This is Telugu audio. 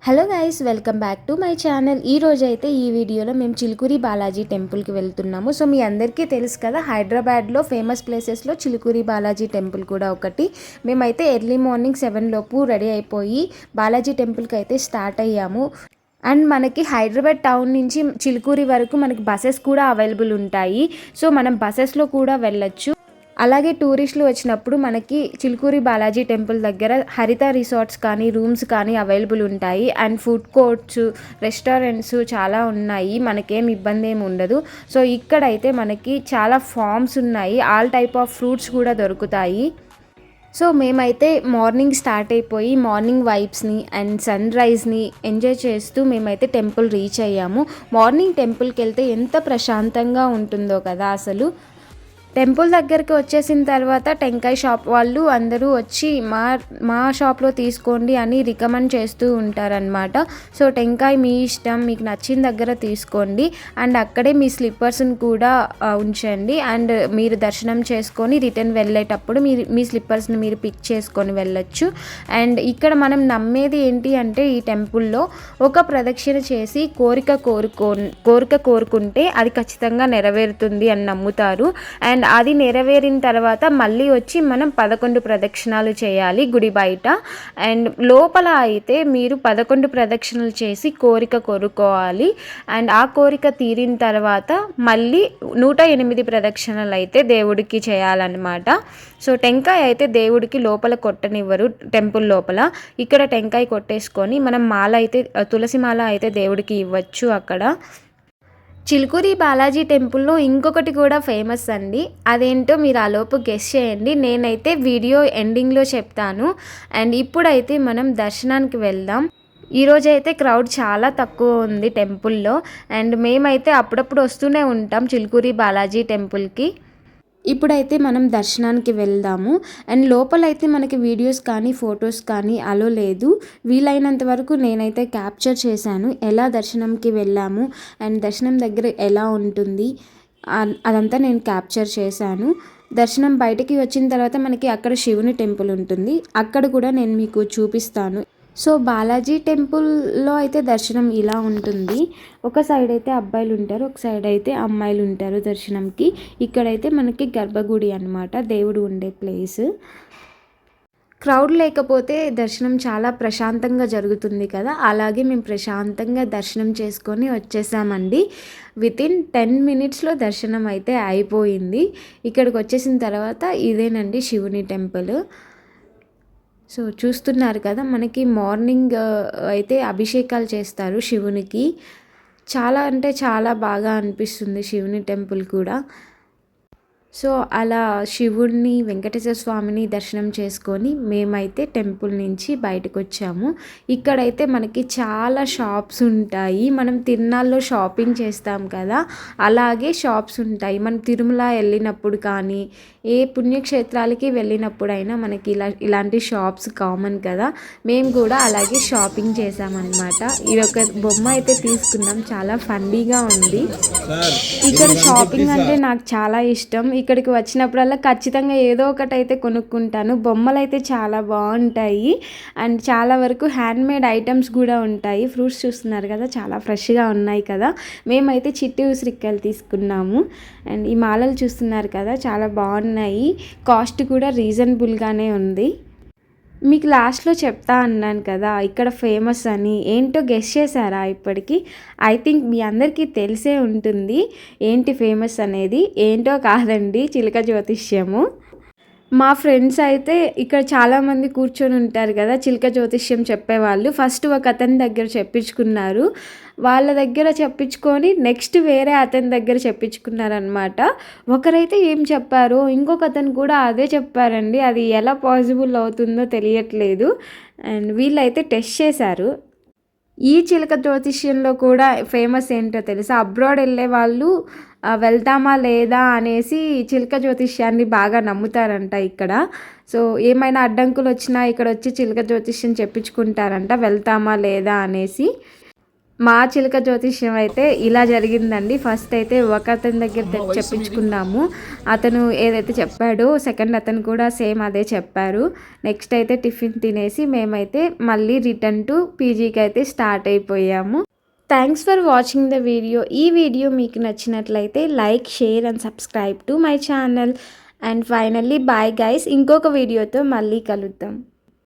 Hello guys, welcome back to my channel. ఈ రోజు అయితే ఈ వీడియోలో మేము చిలుకూరి బాలాజీ టెంపుల్కి వెళ్తున్నాము. సో మీ అందరికీ తెలుసు కదా, హైదరాబాద్లో ఫేమస్ ప్లేసెస్లో చిలుకూరి బాలాజీ టెంపుల్ కూడా ఒకటి. మేమైతే ఎర్లీ మార్నింగ్ 7 లోపు రెడీ అయిపోయి బాలాజీ టెంపుల్కి అయితే స్టార్ట్ అయ్యాము. అండ్ మనకి హైదరాబాద్ టౌన్ నుంచి చిలుకూరి వరకు మనకి బస్సెస్ కూడా అవైలబుల్ ఉంటాయి. సో మనం బస్సెస్లో కూడా వెళ్ళొచ్చు. అలాగే టూరిస్టులు వచ్చినప్పుడు మనకి చిలుకూరి బాలాజీ టెంపుల్ దగ్గర హరిత రిసార్ట్స్ కానీ రూమ్స్ కానీ అవైలబుల్ ఉంటాయి. అండ్ ఫుడ్ కోర్ట్స్, రెస్టారెంట్స్ చాలా ఉన్నాయి, మనకేం ఇబ్బంది ఏమి ఉండదు. సో ఇక్కడైతే మనకి చాలా ఫార్మ్స్ ఉన్నాయి, ఆల్ టైప్ ఆఫ్ ఫ్రూట్స్ కూడా దొరుకుతాయి. సో మేమైతే మార్నింగ్ స్టార్ట్ అయిపోయి మార్నింగ్ వైబ్స్ని అండ్ సన్ రైజ్ని ఎంజాయ్ చేస్తూ మేమైతే టెంపుల్ రీచ్ అయ్యాము. మార్నింగ్ టెంపుల్కి వెళ్తే ఎంత ప్రశాంతంగా ఉంటుందో కదా అసలు. టెంపుల్ దగ్గరికి వచ్చేసిన తర్వాత టెంకాయ షాప్ వాళ్ళు అందరూ వచ్చి మా షాప్లో తీసుకోండి అని రికమెండ్ చేస్తూ ఉంటారనమాట. సో టెంకాయ మీ ఇష్టం, మీకు నచ్చిన దగ్గర తీసుకోండి. అండ్ అక్కడే మీ స్లిప్పర్స్ని కూడా ఉంచండి. అండ్ మీరు దర్శనం చేసుకొని రిటర్న్ వెళ్ళేటప్పుడు మీ స్లిప్పర్స్ని మీరు పిక్ చేసుకొని వెళ్ళొచ్చు. అండ్ ఇక్కడ మనం నమ్మేది ఏంటి అంటే, ఈ టెంపుల్లో ఒక ప్రదక్షిణ చేసి కోరిక కోరుకుంటే అది ఖచ్చితంగా నెరవేరుతుంది అని నమ్ముతారు. అండ్ అది నెరవేరిన తర్వాత మళ్ళీ వచ్చి మనం 11 ప్రదక్షిణాలు చేయాలి గుడి బయట. అండ్ లోపల అయితే మీరు 11 ప్రదక్షిణలు చేసి కోరిక కోరుకోవాలి. అండ్ ఆ కోరిక తీరిన తర్వాత మళ్ళీ 108 ప్రదక్షిణలు అయితే దేవుడికి చేయాలన్నమాట. సో టెంకాయ అయితే దేవుడికి లోపల కొట్టనివ్వరు టెంపుల్ లోపల. ఇక్కడ టెంకాయ కొట్టేసుకొని మనం మాల అయితే తులసి మాల అయితే దేవుడికి ఇవ్వచ్చు అక్కడ. చిలుకూరి బాలాజీ టెంపుల్లో ఇంకొకటి కూడా ఫేమస్ అండి, అదేంటో మీరు ఆలోపు గెస్ చేయండి. నేనైతే వీడియో ఎండింగ్లో చెప్తాను. అండ్ ఇప్పుడైతే మనం దర్శనానికి వెళ్దాం. ఈరోజైతే క్రౌడ్ చాలా తక్కువ ఉంది టెంపుల్లో. అండ్ మేమైతే అప్పుడప్పుడు వస్తూనే ఉంటాం చిలుకూరి బాలాజీ టెంపుల్కి. ఇప్పుడైతే మనం దర్శనానికి వెళ్దాము. అండ్ లోపలైతే మనకి వీడియోస్ కానీ ఫొటోస్ కానీ అలో లేదు. వీలైనంత వరకు నేనైతే క్యాప్చర్ చేశాను, ఎలా దర్శనంకి వెళ్ళాము అండ్ దర్శనం దగ్గర ఎలా ఉంటుంది అదంతా నేను క్యాప్చర్ చేశాను. దర్శనం బయటికి వచ్చిన తర్వాత మనకి అక్కడ శివుని టెంపుల్ ఉంటుంది, అక్కడ కూడా నేను మీకు చూపిస్తాను. సో బాలాజీ టెంపుల్లో అయితే దర్శనం ఇలా ఉంటుంది. ఒక సైడ్ అయితే అబ్బాయిలు ఉంటారు, ఒక సైడ్ అయితే అమ్మాయిలు ఉంటారు దర్శనంకి. ఇక్కడైతే మనకి గర్భగుడి అన్నమాట, దేవుడు ఉండే ప్లేస్. క్రౌడ్ లేకపోతే దర్శనం చాలా ప్రశాంతంగా జరుగుతుంది కదా, అలాగే మేము ప్రశాంతంగా దర్శనం చేసుకొని వచ్చేసామండి. వితిన్ 10 మినిట్స్లో దర్శనం అయితే అయిపోయింది. ఇక్కడికి వచ్చేసిన తర్వాత ఇదేనండి శివుని టెంపుల్. సో చూస్తున్నారు కదా, మనకి మార్నింగ్ అయితే అభిషేకాలు చేస్తారు శివునికి. చాలా అంటే చాలా బాగా అనిపిస్తుంది శివుని టెంపుల్ కూడా. సో అలా శివుడిని, వెంకటేశ్వర స్వామిని దర్శనం చేసుకొని మేమైతే టెంపుల్ నుంచి బయటకు వచ్చాము. ఇక్కడైతే మనకి చాలా షాప్స్ ఉంటాయి. మనం తిరునాళ్ళలో షాపింగ్ చేస్తాం కదా, అలాగే షాప్స్ ఉంటాయి. మనం తిరుమల వెళ్ళినప్పుడు కానీ ఏ పుణ్యక్షేత్రాలకి వెళ్ళినప్పుడైనా మనకి ఇలాంటి షాప్స్ కామన్ కదా. మేము కూడా అలాగే షాపింగ్ చేసామన్నమాట. ఇది ఒక బొమ్మ అయితే తీసుకున్నాం, చాలా ఫన్నీగా ఉంది. ఇక్కడ షాపింగ్ అంటే నాకు చాలా ఇష్టం. ఇక్కడికి వచ్చినప్పుడల్లా ఖచ్చితంగా ఏదో ఒకటి అయితే కొనుక్కుంటాను. బొమ్మలు అయితే చాలా బాగుంటాయి. అండ్ చాలా వరకు హ్యాండ్మేడ్ ఐటమ్స్ కూడా ఉంటాయి. ఫ్రూట్స్ చూస్తున్నారు కదా, చాలా ఫ్రెష్గా ఉన్నాయి కదా. మేమైతే చిట్టి ఉసిరికాయలు తీసుకున్నాము. అండ్ ఈ మాలలు చూస్తున్నారు కదా, చాలా బాగున్నాయి. కాస్ట్ కూడా రీజనబుల్గానే ఉంది. మీకు లాస్ట్లో చెప్తా అన్నాను కదా ఇక్కడ ఫేమస్ అని, ఏంటో గెస్ చేశారా ఇప్పటికీ? ఐ థింక్ మీ అందరికీ తెలిసే ఉంటుంది ఏంటి ఫేమస్ అనేది. ఏంటో కాదండి, చిలక జ్యోతిష్యము. మా ఫ్రెండ్స్ అయితే ఇక్కడ చాలామంది కూర్చొని ఉంటారు కదా చిలక జ్యోతిష్యం చెప్పేవాళ్ళు. ఫస్ట్ ఒక అతని దగ్గర చెప్పించుకున్నారు, వాళ్ళ దగ్గర చెప్పించుకొని నెక్స్ట్ వేరే అతని దగ్గర చెప్పించుకున్నారనమాట. ఒకరైతే ఏం చెప్పారో ఇంకొక అతను కూడా అదే చెప్పారండి. అది ఎలా పాసిబుల్ అవుతుందో తెలియట్లేదు. అండ్ వీళ్ళైతే టెస్ట్ చేశారు. ఈ చిలక జ్యోతిష్యంలో కూడా ఫేమస్ ఏంటో తెలుసా? అబ్రాడ్ వెళ్ళే వాళ్ళు వెళ్తామా లేదా అనేసి చిలక జ్యోతిష్యాన్ని బాగా నమ్ముతారంట ఇక్కడ. సో ఏమైనా అడ్డంకులు వచ్చినా ఇక్కడ వచ్చి చిలక జ్యోతిష్యం చెప్పించుకుంటారంట, వెళ్తామా లేదా అనేసి. మా చిలక జ్యోతిష్యం అయితే ఇలా జరిగిందండి. ఫస్ట్ అయితే ఒక అతని దగ్గర చెప్పించుకున్నాము. అతను ఏదైతే చెప్పాడో సెకండ్ అతను కూడా సేమ్ అదే చెప్పారు. నెక్స్ట్ అయితే టిఫిన్ తినేసి మేమైతే మళ్ళీ రిటర్న్ టు పీజీకి అయితే స్టార్ట్ అయిపోయాము. Thanks for watching the video. ఈ వీడియో మీకు నచ్చినట్లయితే like, share and subscribe to my channel. And finally bye guys. ఇంకొక వీడియోతో మళ్ళీ కలుద్దాం.